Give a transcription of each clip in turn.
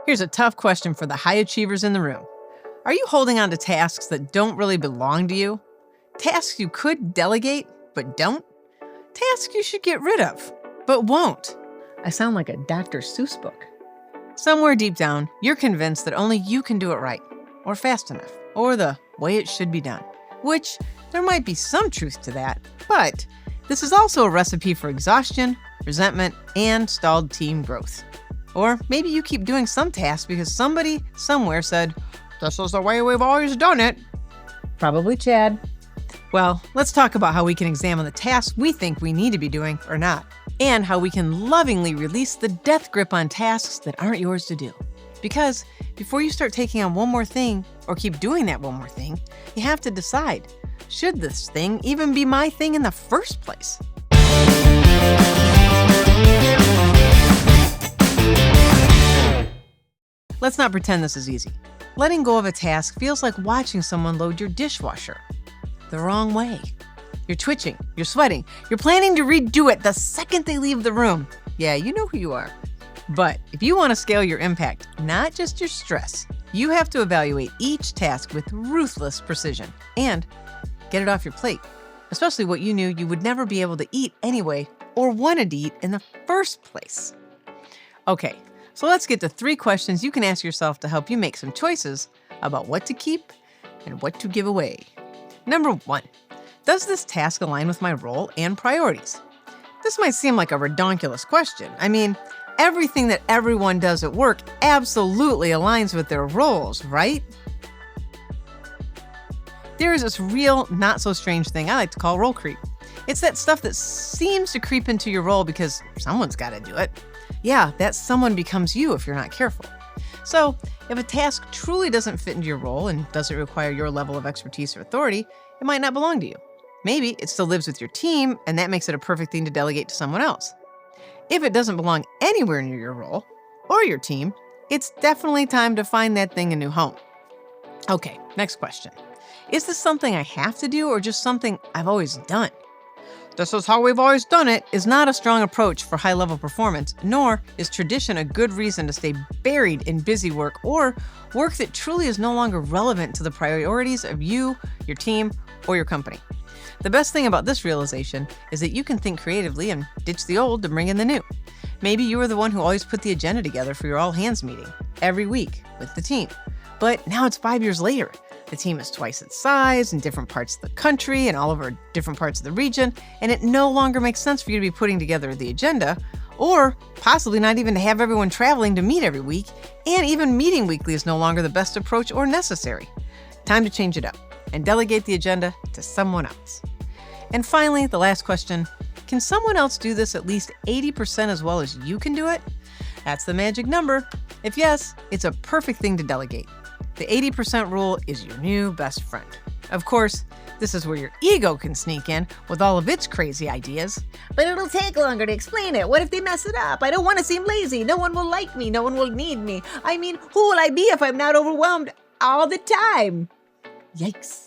Here's a tough question for the high achievers in the room. Are you holding on to tasks that don't really belong to you? Tasks you could delegate, but don't? Tasks you should get rid of, but won't? I sound like a Dr. Seuss book. Somewhere deep down, you're convinced that only you can do it right, or fast enough, or the way it should be done. Which, there might be some truth to that, but this is also a recipe for exhaustion, resentment, and stalled team growth. Or maybe you keep doing some tasks because somebody somewhere said, "This is the way we've always done it." Probably Chad. Well, let's talk about how we can examine the tasks we think we need to be doing or not, and how we can lovingly release the death grip on tasks that aren't yours to do. Because before you start taking on one more thing or keep doing that one more thing, you have to decide, should this thing even be my thing in the first place? Let's not pretend this is easy. Letting go of a task feels like watching someone load your dishwasher the wrong way. You're twitching, you're sweating, you're planning to redo it the second they leave the room. Yeah, you know who you are. But if you want to scale your impact, not just your stress, you have to evaluate each task with ruthless precision and get it off your plate, especially what you knew you would never be able to eat anyway or wanted to eat in the first place. Okay, so let's get to 3 questions you can ask yourself to help you make some choices about what to keep and what to give away. Number 1, does this task align with my role and priorities? This might seem like a redonkulous question. I mean, everything that everyone does at work absolutely aligns with their roles, right? There is this real, not so strange thing I like to call role creep. It's that stuff that seems to creep into your role because someone's got to do it. Yeah, that someone becomes you if you're not careful. So, if a task truly doesn't fit into your role and doesn't require your level of expertise or authority, it might not belong to you. Maybe it still lives with your team, and that makes it a perfect thing to delegate to someone else. If it doesn't belong anywhere near your role or your team, it's definitely time to find that thing a new home. Okay, next question. Is this something I have to do or just something I've always done? "This is how we've always done it" is not a strong approach for high-level performance, nor is tradition a good reason to stay buried in busy work or work that truly is no longer relevant to the priorities of you, your team, or your company. The best thing about this realization is that you can think creatively and ditch the old to bring in the new. Maybe you were the one who always put the agenda together for your all-hands meeting every week with the team. But now it's 5 years later. The team is twice its size in different parts of the country and all over different parts of the region, and it no longer makes sense for you to be putting together the agenda, or possibly not even to have everyone traveling to meet every week, and even meeting weekly is no longer the best approach or necessary. Time to change it up and delegate the agenda to someone else. And finally, the last question, can someone else do this at least 80% as well as you can do it? That's the magic number. If yes, it's a perfect thing to delegate. The 80% rule is your new best friend. Of course, this is where your ego can sneak in with all of its crazy ideas. But it'll take longer to explain it. What if they mess it up? I don't want to seem lazy. No one will like me. No one will need me. I mean, who will I be if I'm not overwhelmed all the time? Yikes.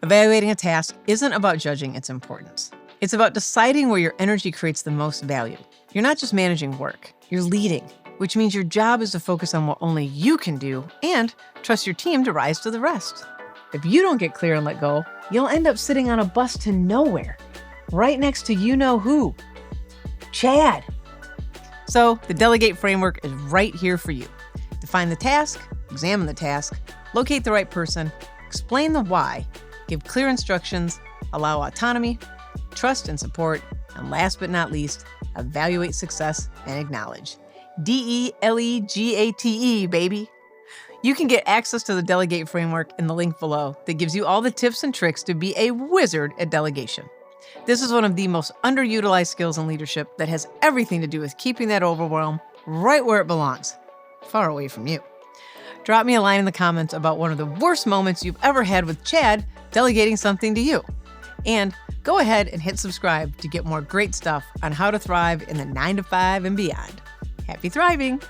Evaluating a task isn't about judging its importance. It's about deciding where your energy creates the most value. You're not just managing work, you're leading, which means your job is to focus on what only you can do and trust your team to rise to the rest. If you don't get clear and let go, you'll end up sitting on a bus to nowhere, right next to you-know-who, Chad. So the Delegate Framework is right here for you. Define the task, examine the task, locate the right person, explain the why, give clear instructions, allow autonomy, trust and support, and last but not least, evaluate success and acknowledge. DELEGATE, baby. You can get access to the Delegate Framework in the link below that gives you all the tips and tricks to be a wizard at delegation. This is one of the most underutilized skills in leadership that has everything to do with keeping that overwhelm right where it belongs, far away from you. Drop me a line in the comments about one of the worst moments you've ever had with Chad delegating something to you. And go ahead and hit subscribe to get more great stuff on how to thrive in the 9 to 5 and beyond. Happy thriving!